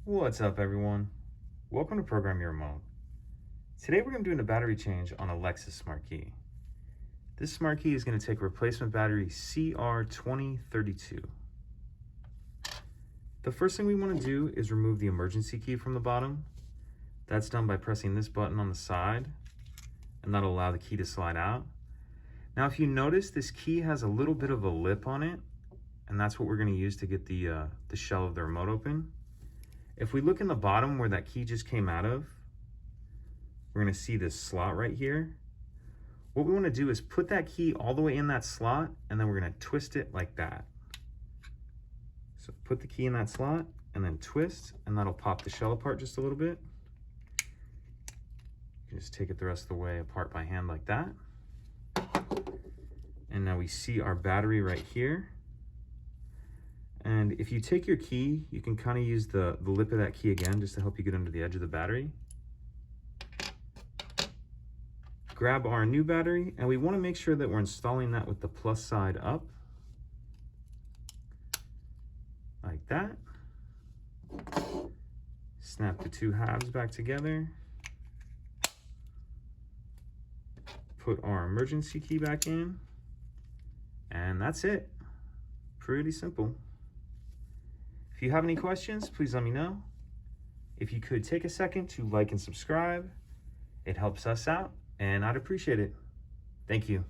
What's up, everyone? Welcome to Program Your Remote. Today we're going to be doing a battery change on a Lexus Smart Key. This Smart Key is going to take a replacement battery CR2032. The first thing we want to do is remove the emergency key from the bottom. That's done by pressing this button on the side, and that'll allow the key to slide out. Now, if you notice, this key has a little bit of a lip on it, and that's what we're going to use to get the shell of the remote open. If we look in the bottom where that key just came out of, we're going to see this slot right here. What we want to do is put that key all the way in that slot, and then we're going to twist it like that. So put the key in that slot and then twist, and that'll pop the shell apart just a little bit. You can just take it the rest of the way apart by hand like that. And now we see our battery right here. And if you take your key, you can kind of use the lip of that key again just to help you get under the edge of the battery. Grab our new battery, and we want to make sure that we're installing that with the plus side up. Like that. Snap the two halves back together. Put our emergency key back in. And that's it. Pretty simple. If you have any questions, please let me know. If you could take a second to like and subscribe, it helps us out, and I'd appreciate it. Thank you.